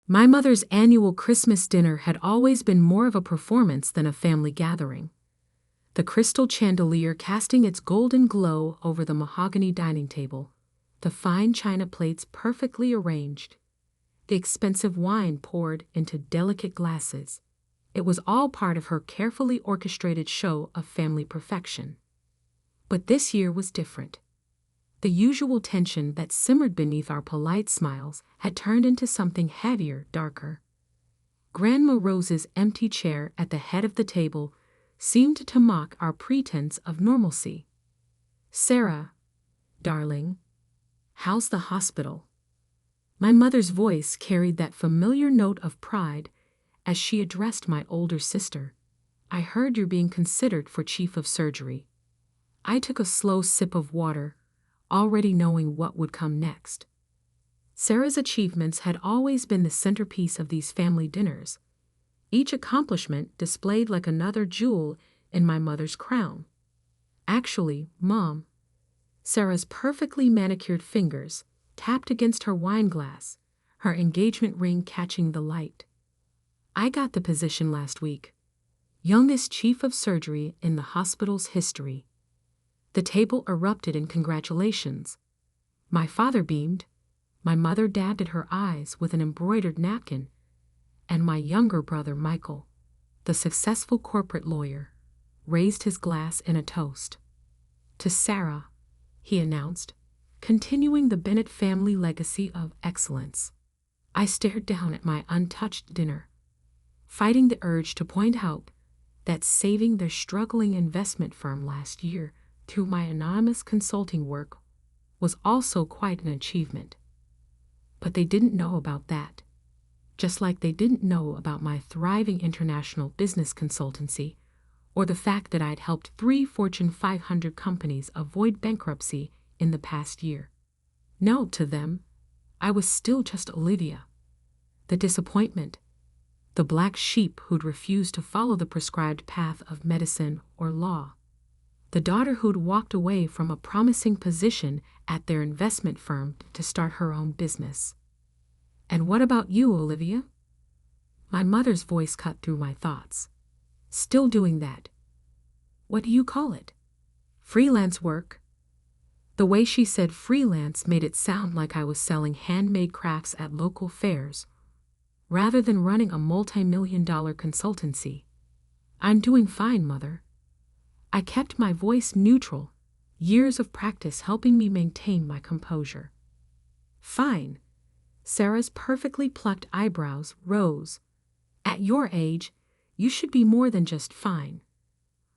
My mother's annual Christmas dinner had always been more of a performance than a family gathering. The crystal chandelier casting its golden glow over the mahogany dining table, the fine china plates perfectly arranged, the expensive wine poured into delicate glasses. It was all part of her carefully orchestrated show of family perfection. But this year was different. The usual tension that simmered beneath our polite smiles had turned into something heavier, darker. Grandma Rose's empty chair at the head of the table seemed to mock our pretense of normalcy. "Sarah, darling, how's the hospital?" My mother's voice carried that familiar note of pride as she addressed my older sister. "I heard you're being considered for chief of surgery." I took a slow sip of water, already knowing what would come next. Sarah's achievements had always been the centerpiece of these family dinners, each accomplishment displayed like another jewel in my mother's crown. "Actually, Mom," Sarah's perfectly manicured fingers tapped against her wine glass, her engagement ring catching the light, "I got the position last week. Youngest chief of surgery in the hospital's history." The table erupted in congratulations. My father beamed, my mother dabbed at her eyes with an embroidered napkin, and my younger brother Michael, the successful corporate lawyer, raised his glass in a toast. "To Sarah," he announced, continuing the Bennett family legacy of excellence. I stared down at my untouched dinner, fighting the urge to point out that saving their struggling investment firm last year through my anonymous consulting work was also quite an achievement. But they didn't know about that, just like they didn't know about my thriving international business consultancy or the fact that I'd helped 3 Fortune 500 companies avoid bankruptcy in the past year. No, to them, I was still just Olivia, the disappointment, the black sheep who'd refused to follow the prescribed path of medicine or law, the daughter who'd walked away from a promising position at their investment firm to start her own business. "And what about you, Olivia?" My mother's voice cut through my thoughts. "Still doing that. What do you call it? Freelance work." The way she said freelance made it sound like I was selling handmade crafts at local fairs, rather than running a multi-million-dollar consultancy. "I'm doing fine, Mother." I kept my voice neutral, years of practice helping me maintain my composure. "Fine." Sarah's perfectly plucked eyebrows rose. "At your age, you should be more than just fine.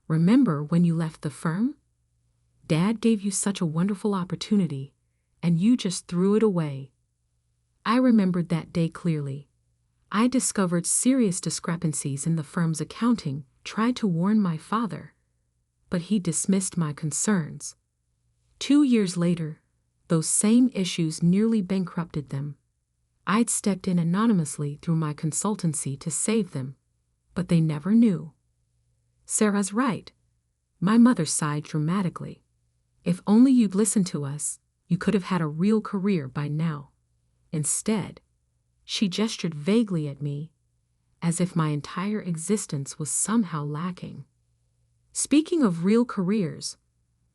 Remember when you left the firm? Dad gave you such a wonderful opportunity, and you just threw it away." I remembered that day clearly. I discovered serious discrepancies in the firm's accounting, tried to warn my father, but he dismissed my concerns. 2 years later, those same issues nearly bankrupted them. I'd stepped in anonymously through my consultancy to save them, but they never knew. "Sarah's right." My mother sighed dramatically. "If only you'd listened to us, you could have had a real career by now. Instead," she gestured vaguely at me, as if my entire existence was somehow lacking. Speaking of real careers,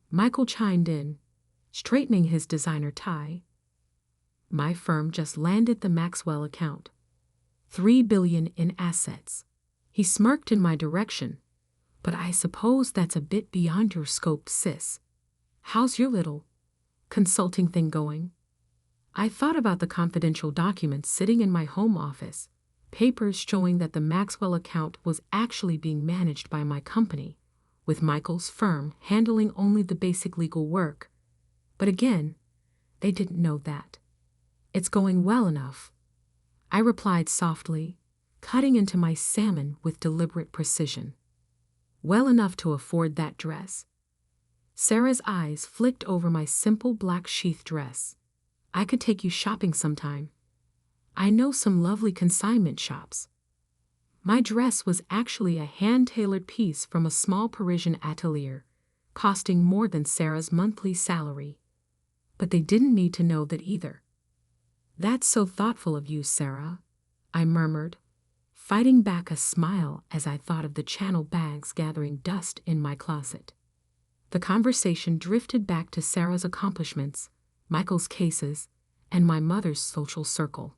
Michael chimed in, straightening his designer tie. "My firm just landed the Maxwell account. $3 billion in assets." He smirked in my direction. "But I suppose that's a bit beyond your scope, sis. How's your little consulting thing going?" I thought about the confidential documents sitting in my home office, papers showing that the Maxwell account was actually being managed by my company, with Michael's firm handling only the basic legal work. But again, they didn't know that. "It's going well enough," I replied softly, cutting into my salmon with deliberate precision. "Well enough to afford that dress." Sarah's eyes flicked over my simple black sheath dress. "I could take you shopping sometime. I know some lovely consignment shops." My dress was actually a hand-tailored piece from a small Parisian atelier, costing more than Sarah's monthly salary. But they didn't need to know that either. "That's so thoughtful of you, Sarah," I murmured, fighting back a smile as I thought of the Channel bags gathering dust in my closet. The conversation drifted back to Sarah's accomplishments, Michael's cases, and my mother's social circle.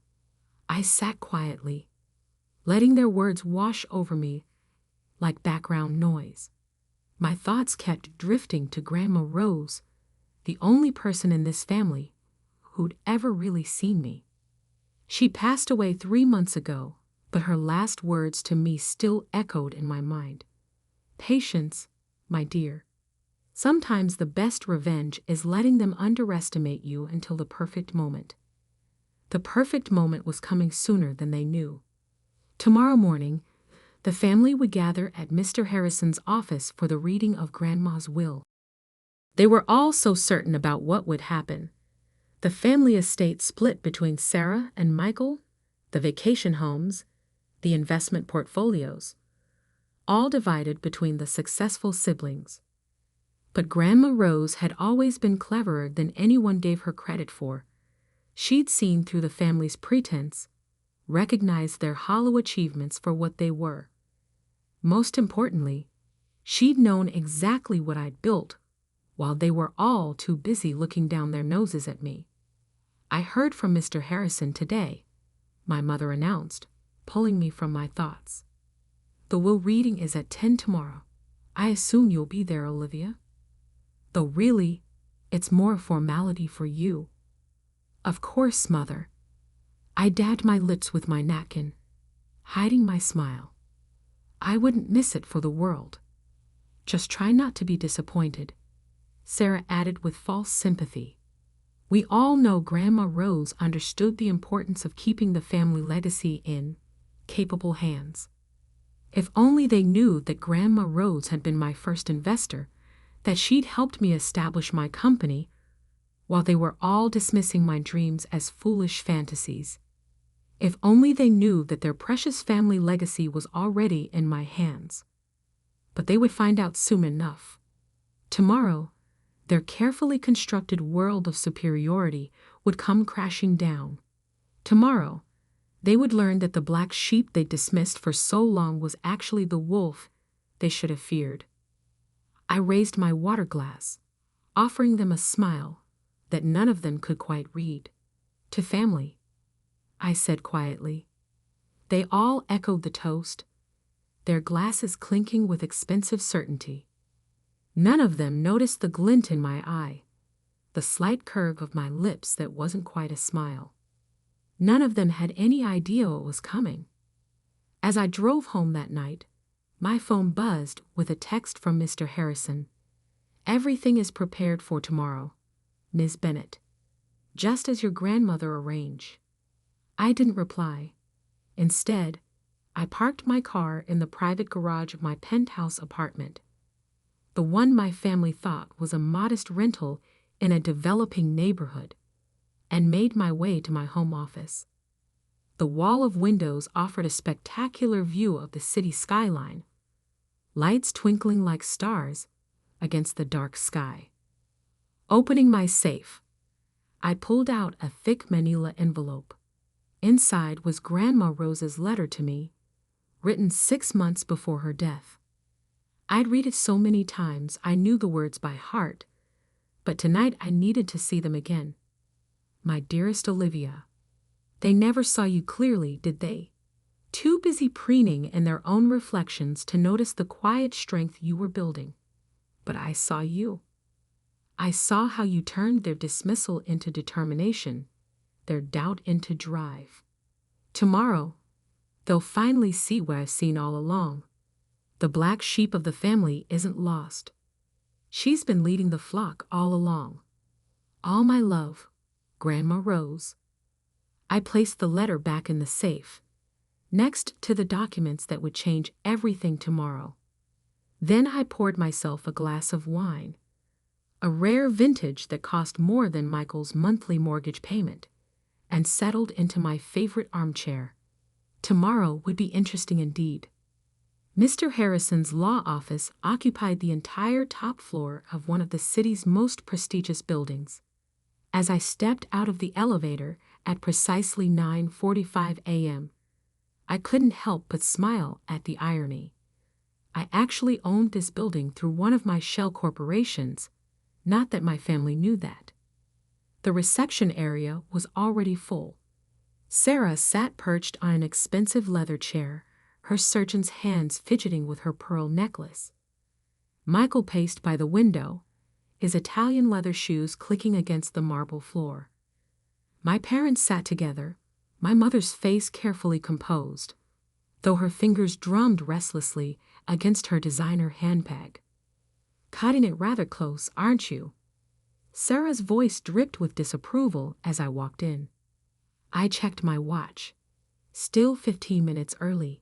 I sat quietly, letting their words wash over me like background noise. My thoughts kept drifting to Grandma Rose, the only person in this family who'd ever really seen me. She passed away 3 months ago, but her last words to me still echoed in my mind. Patience, my dear. Sometimes the best revenge is letting them underestimate you until the perfect moment. The perfect moment was coming sooner than they knew. Tomorrow morning, the family would gather at Mr. Harrison's office for the reading of Grandma's will. They were all so certain about what would happen. The family estate split between Sarah and Michael, the vacation homes, the investment portfolios, all divided between the successful siblings. But Grandma Rose had always been cleverer than anyone gave her credit for. She'd seen through the family's pretense, recognized their hollow achievements for what they were. Most importantly, she'd known exactly what I'd built, while they were all too busy looking down their noses at me. I heard from Mr. Harrison today, my mother announced, pulling me from my thoughts. The will reading is at 10 tomorrow. I assume you'll be there, Olivia? Though really, it's more a formality for you. Of course, Mother. I dabbed my lips with my napkin, hiding my smile. I wouldn't miss it for the world. Just try not to be disappointed, Sarah added with false sympathy. We all know Grandma Rose understood the importance of keeping the family legacy in capable hands. If only they knew that Grandma Rose had been my first investor, that she'd helped me establish my company, while they were all dismissing my dreams as foolish fantasies. If only they knew that their precious family legacy was already in my hands. But they would find out soon enough. Tomorrow, their carefully constructed world of superiority would come crashing down. Tomorrow, they would learn that the black sheep they dismissed for so long was actually the wolf they should have feared. I raised my water glass, offering them a smile that none of them could quite read. To family, I said quietly. They all echoed the toast, their glasses clinking with expensive certainty. None of them noticed the glint in my eye, the slight curve of my lips that wasn't quite a smile. None of them had any idea what was coming. As I drove home that night, my phone buzzed with a text from Mr. Harrison. Everything is prepared for tomorrow, Ms. Bennett, just as your grandmother arranged. I didn't reply. Instead, I parked my car in the private garage of my penthouse apartment, the one my family thought was a modest rental in a developing neighborhood, and made my way to my home office. The wall of windows offered a spectacular view of the city skyline, lights twinkling like stars against the dark sky. Opening my safe, I pulled out a thick manila envelope. Inside was Grandma Rose's letter to me, written 6 months before her death. I'd read it so many times I knew the words by heart, but tonight I needed to see them again. My dearest Olivia, they never saw you clearly, did they? Too busy preening in their own reflections to notice the quiet strength you were building. But I saw you. I saw how you turned their dismissal into determination, their doubt into drive. Tomorrow, they'll finally see what I've seen all along. The black sheep of the family isn't lost. She's been leading the flock all along. All my love, Grandma Rose. I placed the letter back in the safe, next to the documents that would change everything tomorrow. Then I poured myself a glass of wine, a rare vintage that cost more than Michael's monthly mortgage payment, and settled into my favorite armchair. Tomorrow would be interesting indeed. Mr. Harrison's law office occupied the entire top floor of one of the city's most prestigious buildings. As I stepped out of the elevator at precisely 9:45 a.m., I couldn't help but smile at the irony. I actually owned this building through one of my shell corporations, not that my family knew that. The reception area was already full. Sarah sat perched on an expensive leather chair, her surgeon's hands fidgeting with her pearl necklace. Michael paced by the window, his Italian leather shoes clicking against the marble floor. My parents sat together, my mother's face carefully composed, though her fingers drummed restlessly against her designer handbag. "Cutting it rather close, aren't you?" Sarah's voice dripped with disapproval as I walked in. I checked my watch. Still 15 minutes early,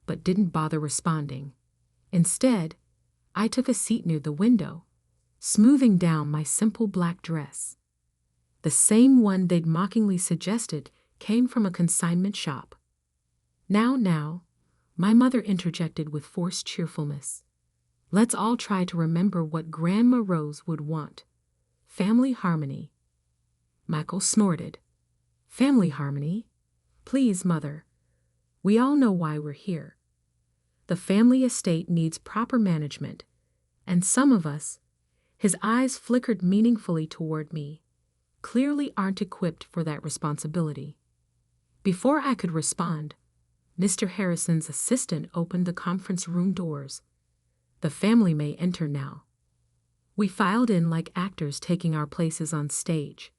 but didn't bother responding. Instead, I took a seat near the window, smoothing down my simple black dress. The same one they'd mockingly suggested came from a consignment shop. Now, my mother interjected with forced cheerfulness. "Let's all try to remember what Grandma Rose would want. Family harmony." Michael snorted. "Family harmony? Please, Mother. We all know why we're here. The family estate needs proper management, and some of us," his eyes flickered meaningfully toward me, "clearly aren't equipped for that responsibility." Before I could respond, Mr. Harrison's assistant opened the conference room doors. "The family may enter now." We filed in like actors taking our places on stage.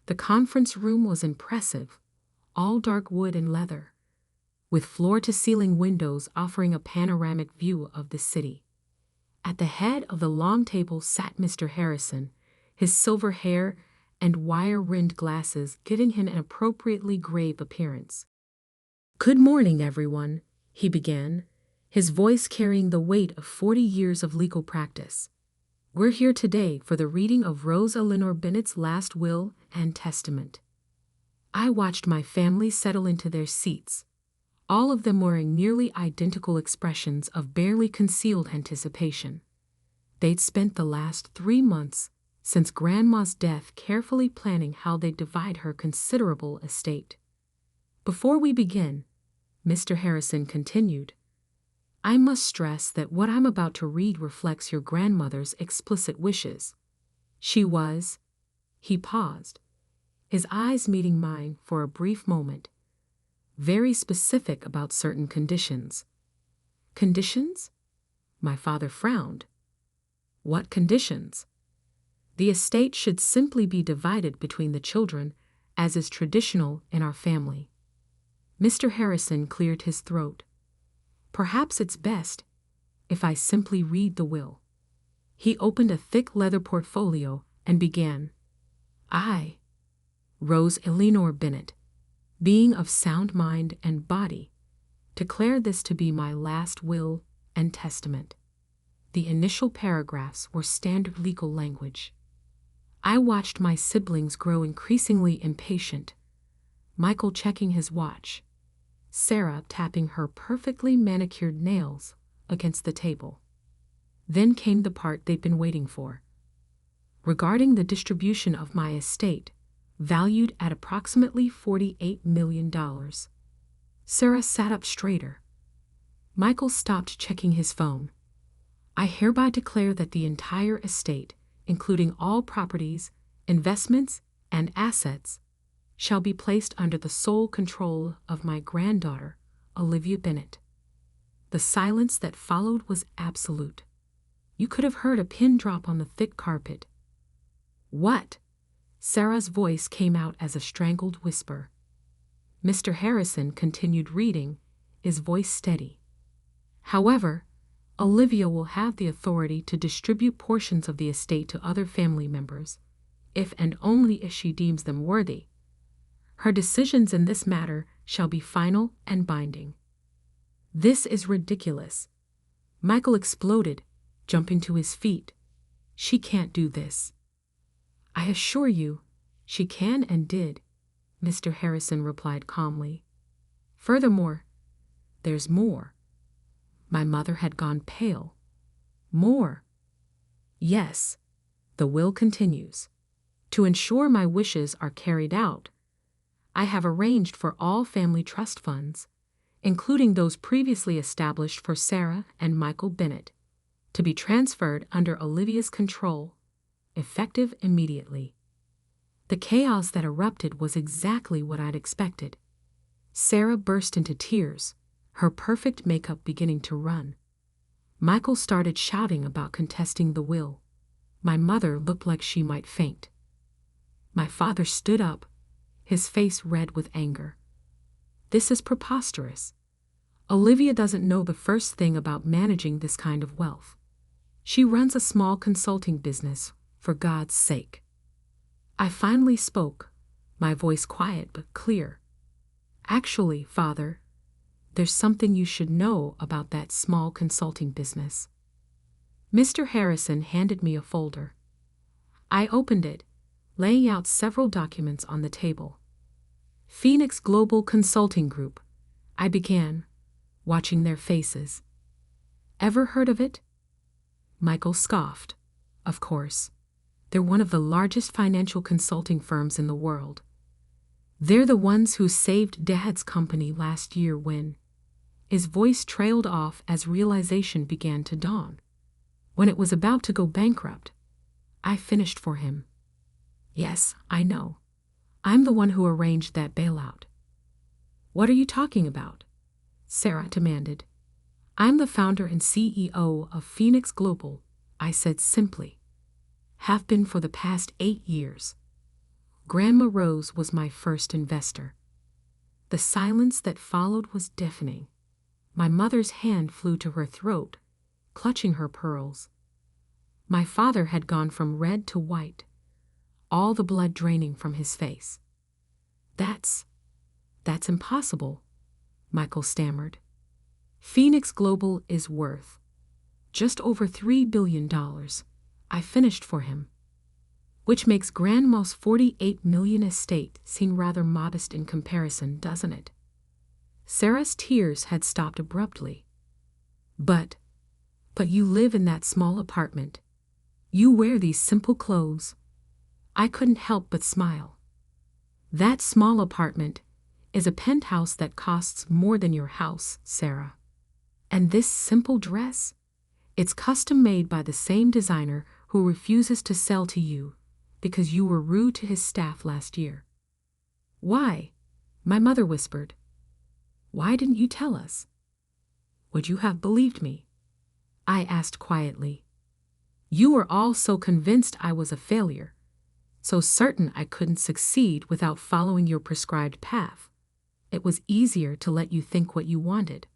The conference room was impressive, all dark wood and leather, with floor-to-ceiling windows offering a panoramic view of the city. At the head of the long table sat Mr. Harrison, his silver hair and wire-rimmed glasses giving him an appropriately grave appearance. "Good morning, everyone," he began, his voice carrying the weight of 40 years of legal practice. "We're here today for the reading of Rose Eleanor Bennett's last will and testament." I watched my family settle into their seats, all of them wearing nearly identical expressions of barely concealed anticipation. They'd spent the last 3 months since Grandma's death carefully planning how they'd divide her considerable estate. "Before we begin," Mr. Harrison continued, "I must stress that what I'm about to read reflects your grandmother's explicit wishes. She was—" He paused, his eyes meeting mine for a brief moment, "very specific about certain conditions." "Conditions?" My father frowned. "What conditions?" "The estate should simply be divided between the children, as is traditional in our family." Mr. Harrison cleared his throat. "Perhaps it's best if I simply read the will." He opened a thick leather portfolio and began. "I, Rose Eleanor Bennett, being of sound mind and body, declare this to be my last will and testament." The initial paragraphs were standard legal language. I watched my siblings grow increasingly impatient, Michael checking his watch, Sarah tapping her perfectly manicured nails against the table. Then came the part they'd been waiting for. "Regarding the distribution of my estate, valued at approximately $48 million. Sarah sat up straighter. Michael stopped checking his phone. "I hereby declare that the entire estate, including all properties, investments, and assets, shall be placed under the sole control of my granddaughter, Olivia Bennett." The silence that followed was absolute. You could have heard a pin drop on the thick carpet. "What?" Sarah's voice came out as a strangled whisper. Mr. Harrison continued reading, his voice steady. "However, Olivia will have the authority to distribute portions of the estate to other family members, if and only if she deems them worthy. Her decisions in this matter shall be final and binding." "This is ridiculous," Michael exploded, jumping to his feet. "She can't do this." "I assure you, she can and did," Mr. Harrison replied calmly. "Furthermore, there's more." My mother had gone pale. "More?" "Yes," the will continues. "To ensure my wishes are carried out, I have arranged for all family trust funds, including those previously established for Sarah and Michael Bennett, to be transferred under Olivia's control, effective immediately. The chaos that erupted was exactly what I'd expected. Sarah burst into tears, her perfect makeup beginning to run. Michael started shouting about contesting the will. My mother looked like she might faint. My father stood up, his face red with anger. This is preposterous. Olivia doesn't know the first thing about managing this kind of wealth. She runs a small consulting business, for God's sake. I finally spoke, my voice quiet but clear. Actually, Father, there's something you should know about that small consulting business. Mr. Harrison handed me a folder. I opened it, laying out several documents on the table. Phoenix Global Consulting Group, I began, watching their faces. Ever heard of it? Michael scoffed. Of course. They're one of the largest financial consulting firms in the world. They're the ones who saved Dad's company last year when... His voice trailed off as realization began to dawn. When it was about to go bankrupt, I finished for him. Yes, I know. I'm the one who arranged that bailout. What are you talking about? Sarah demanded. I'm the founder and CEO of Phoenix Global, I said simply. Have been for the past 8 years. Grandma Rose was my first investor. The silence that followed was deafening. My mother's hand flew to her throat, clutching her pearls. My father had gone from red to white, all the blood draining from his face. That's impossible, Michael stammered. Phoenix Global is worth just over $3 billion. I finished for him. Which makes Grandma's $48 million estate seem rather modest in comparison, doesn't it? Sarah's tears had stopped abruptly. But you live in that small apartment. You wear these simple clothes. I couldn't help but smile. That small apartment is a penthouse that costs more than your house, Sarah. And this simple dress? It's custom made by the same designer who refuses to sell to you because you were rude to his staff last year. Why? My mother whispered. Why didn't you tell us? Would you have believed me? I asked quietly. You were all so convinced I was a failure, so certain I couldn't succeed without following your prescribed path. It was easier to let you think what you wanted.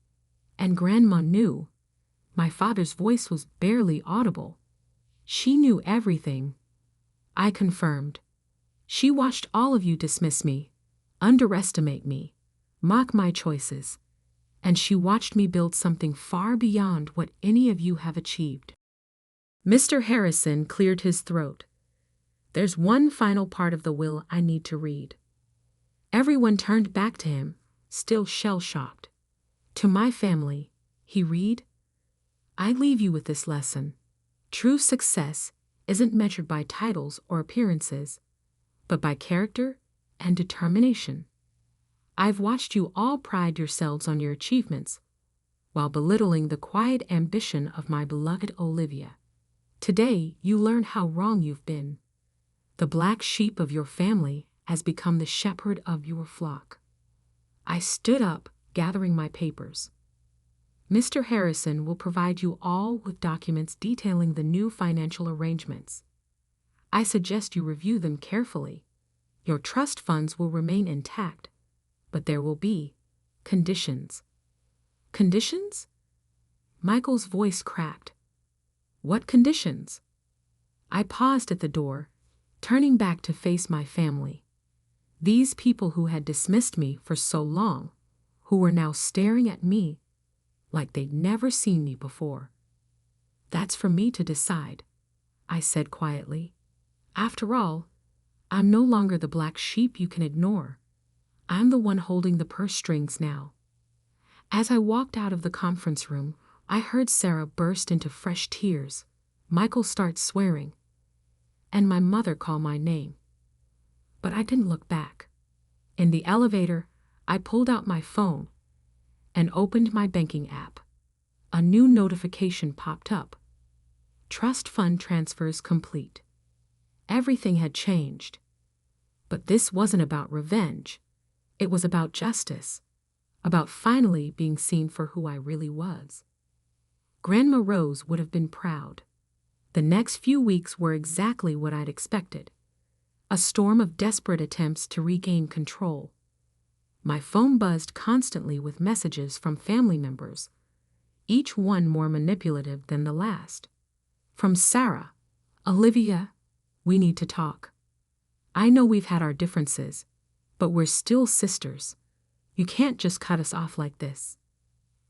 And Grandma knew. My father's voice was barely audible. She knew everything. I confirmed. She watched all of you dismiss me, underestimate me, mock my choices, and she watched me build something far beyond what any of you have achieved. Mr. Harrison cleared his throat. There's one final part of the will I need to read. Everyone turned back to him, still shell-shocked. To my family, he read, I leave you with this lesson. True success isn't measured by titles or appearances, but by character and determination. I've watched you all pride yourselves on your achievements, while belittling the quiet ambition of my beloved Olivia. Today, you learn how wrong you've been. The black sheep of your family has become the shepherd of your flock. I stood up, gathering my papers. Mr. Harrison will provide you all with documents detailing the new financial arrangements. I suggest you review them carefully. Your trust funds will remain intact, but there will be conditions. Conditions? Michael's voice cracked. What conditions? I paused at the door, turning back to face my family. These people who had dismissed me for so long, who were now staring at me like they'd never seen me before. That's for me to decide, I said quietly. After all, I'm no longer the black sheep you can ignore. I'm the one holding the purse strings now. As I walked out of the conference room, I heard Sarah burst into fresh tears, Michael start swearing, and my mother call my name. But I didn't look back. In the elevator, I pulled out my phone and opened my banking app. A new notification popped up. Trust fund transfers complete. Everything had changed. But this wasn't about revenge. It was about justice. About finally being seen for who I really was. Grandma Rose would have been proud. The next few weeks were exactly what I'd expected. A storm of desperate attempts to regain control. My phone buzzed constantly with messages from family members, each one more manipulative than the last. From Sarah, "Olivia, we need to talk. I know we've had our differences, but we're still sisters. You can't just cut us off like this."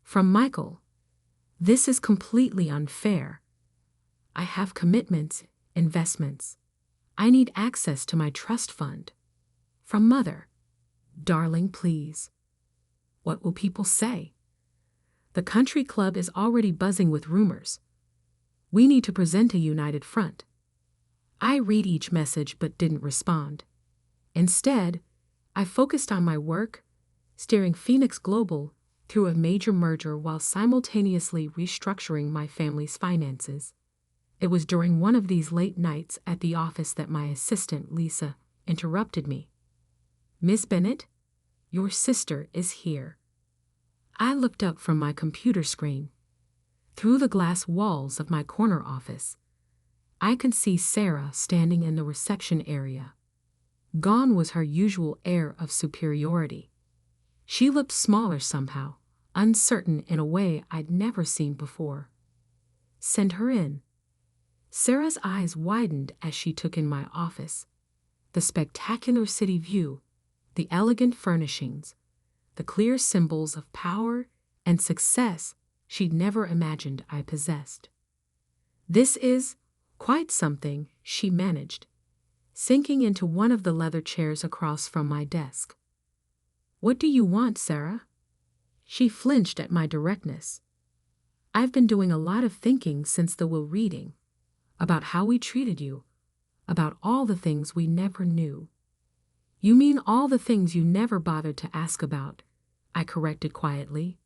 From Michael, "This is completely unfair. I have commitments, investments. I need access to my trust fund." From Mother, "Darling, please. What will people say? The country club is already buzzing with rumors. We need to present a united front." I read each message but didn't respond. Instead, I focused on my work, steering Phoenix Global through a major merger while simultaneously restructuring my family's finances. It was during one of these late nights at the office that my assistant, Lisa, interrupted me. "Miss Bennett, your sister is here." I looked up from my computer screen. Through the glass walls of my corner office, I could see Sarah standing in the reception area. Gone was her usual air of superiority. She looked smaller somehow, uncertain in a way I'd never seen before. "Send her in." Sarah's eyes widened as she took in my office. The spectacular city view, the elegant furnishings, the clear symbols of power and success she'd never imagined I possessed. "This is quite something," she managed, sinking into one of the leather chairs across from my desk. "What do you want, Sarah?" She flinched at my directness. "I've been doing a lot of thinking since the will reading, about how we treated you, about all the things we never knew." "You mean all the things you never bothered to ask about," I corrected quietly.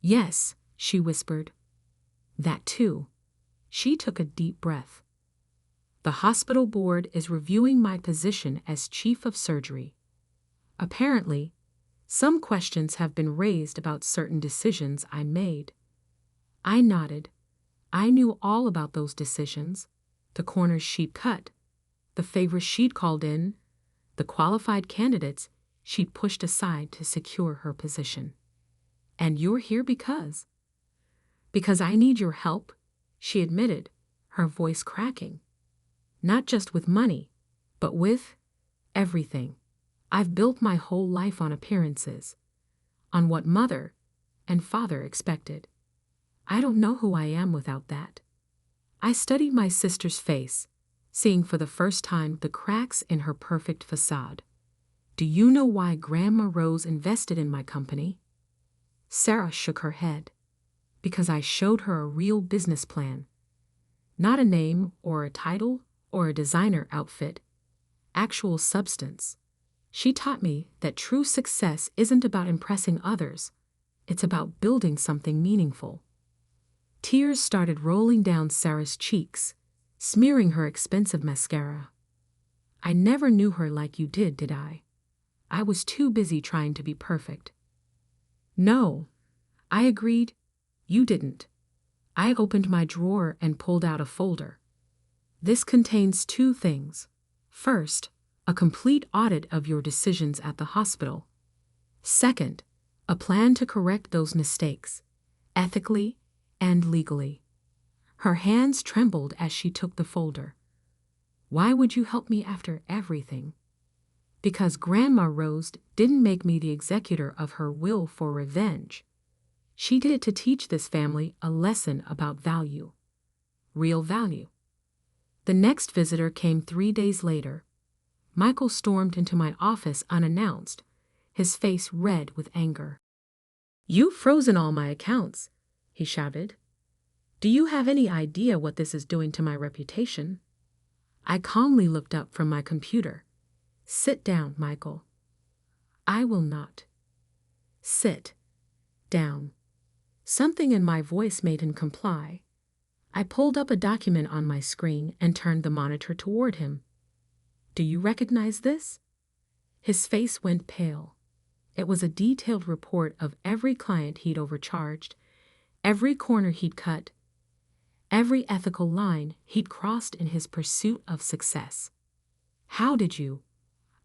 "Yes," she whispered. "That too." She took a deep breath. "The hospital board is reviewing my position as chief of surgery. Apparently, some questions have been raised about certain decisions I made." I nodded. I knew all about those decisions, the corners she'd cut, the favors she'd called in, the qualified candidates she'd pushed aside to secure her position. "And you're here because?" "Because I need your help," she admitted, her voice cracking. "Not just with money, but with everything. I've built my whole life on appearances, on what Mother and Father expected. I don't know who I am without that." I studied my sister's face, seeing for the first time the cracks in her perfect facade. "Do you know why Grandma Rose invested in my company?" Sarah shook her head. "Because I showed her a real business plan. Not a name or a title or a designer outfit. Actual substance. She taught me that true success isn't about impressing others. It's about building something meaningful." Tears started rolling down Sarah's cheeks, smearing her expensive mascara. "I never knew her like you did I? I was too busy trying to be perfect." "No," I agreed. "You didn't." I opened my drawer and pulled out a folder. "This contains two things. First, a complete audit of your decisions at the hospital. Second, a plan to correct those mistakes, ethically and legally." Her hands trembled as she took the folder. "Why would you help me after everything?" "Because Grandma Rose didn't make me the executor of her will for revenge. She did it to teach this family a lesson about value. Real value." The next visitor came 3 days later. Michael stormed into my office unannounced, his face red with anger. "You've frozen all my accounts," he shouted. "Do you have any idea what this is doing to my reputation?" I calmly looked up from my computer. "Sit down, Michael." "I will not." "Sit." down. Something in my voice made him comply. I pulled up a document on my screen and turned the monitor toward him. Do you recognize this? His face went pale. It was a detailed report of every client he'd overcharged, every corner he'd cut, every ethical line he'd crossed in his pursuit of success. How did you?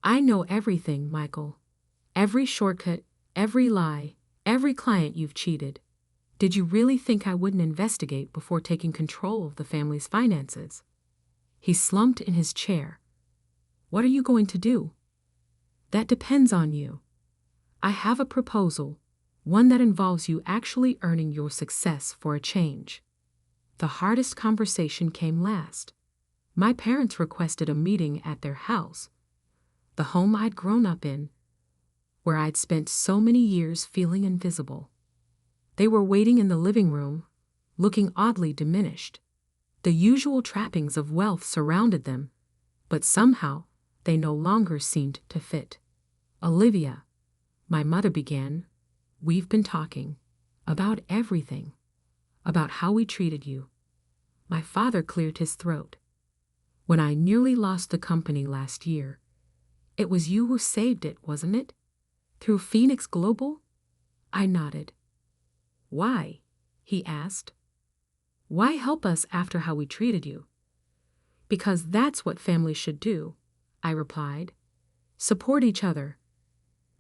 I know everything, Michael. Every shortcut, every lie, every client you've cheated. Did you really think I wouldn't investigate before taking control of the family's finances? He slumped in his chair. What are you going to do? That depends on you. I have a proposal, one that involves you actually earning your success for a change. The hardest conversation came last. My parents requested a meeting at their house, the home I'd grown up in, where I'd spent so many years feeling invisible. They were waiting in the living room, looking oddly diminished. The usual trappings of wealth surrounded them, but somehow they no longer seemed to fit. Olivia, my mother began, we've been talking about everything, about how we treated you. My father cleared his throat. When I nearly lost the company last year, it was you who saved it, wasn't it? Through Phoenix Global? I nodded. Why? He asked. Why help us after how we treated you? Because that's what families should do, I replied. Support each other,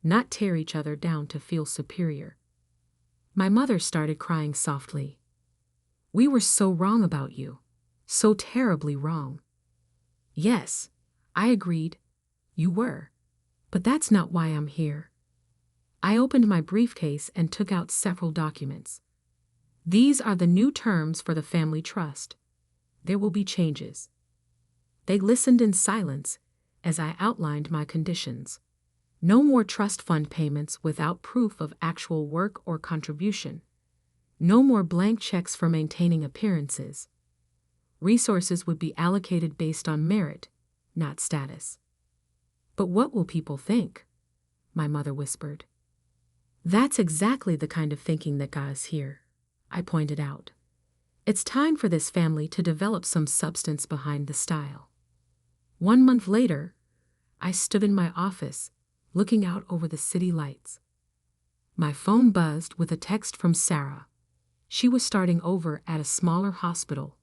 not tear each other down to feel superior. My mother started crying softly. We were so wrong about you, so terribly wrong. Yes, I agreed, you were, but that's not why I'm here. I opened my briefcase and took out several documents. These are the new terms for the family trust. There will be changes. They listened in silence as I outlined my conditions. No more trust fund payments without proof of actual work or contribution. No more blank checks for maintaining appearances. Resources would be allocated based on merit, not status. But what will people think? My mother whispered. That's exactly the kind of thinking that got us here, I pointed out. It's time for this family to develop some substance behind the style. 1 month later, I stood in my office, looking out over the city lights. My phone buzzed with a text from Sarah. She was starting over at a smaller hospital,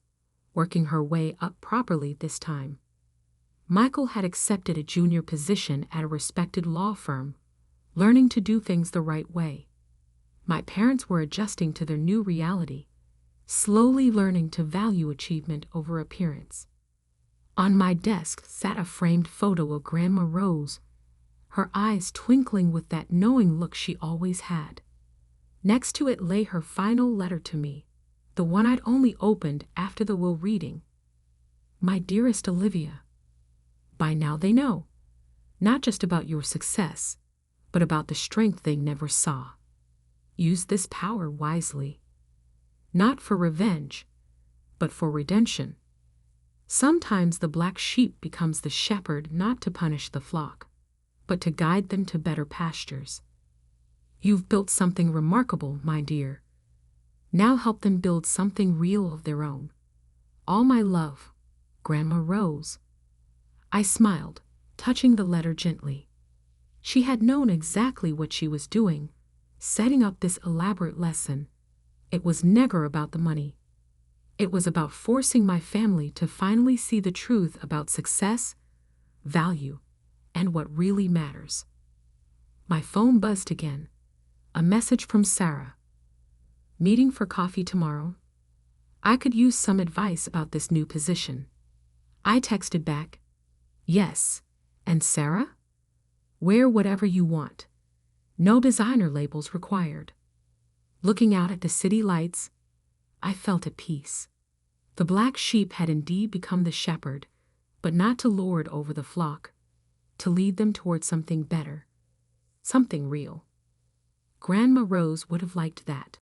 working her way up properly this time. Michael had accepted a junior position at a respected law firm, learning to do things the right way. My parents were adjusting to their new reality, slowly learning to value achievement over appearance. On my desk sat a framed photo of Grandma Rose, her eyes twinkling with that knowing look she always had. Next to it lay her final letter to me, the one I'd only opened after the will reading. My dearest Olivia, by now they know, not just about your success, but about the strength they never saw. Use this power wisely, not for revenge, but for redemption. Sometimes the black sheep becomes the shepherd not to punish the flock, but to guide them to better pastures. You've built something remarkable, my dear. Now help them build something real of their own. All my love, Grandma Rose. I smiled, touching the letter gently. She had known exactly what she was doing, setting up this elaborate lesson. It was never about the money. It was about forcing my family to finally see the truth about success, value, and what really matters. My phone buzzed again. A message from Sarah. Meeting for coffee tomorrow? I could use some advice about this new position. I texted back, yes. And Sarah? Wear whatever you want. No designer labels required. Looking out at the city lights, I felt at peace. The black sheep had indeed become the shepherd, but not to lord over the flock, to lead them toward something better, something real. Grandma Rose would have liked that.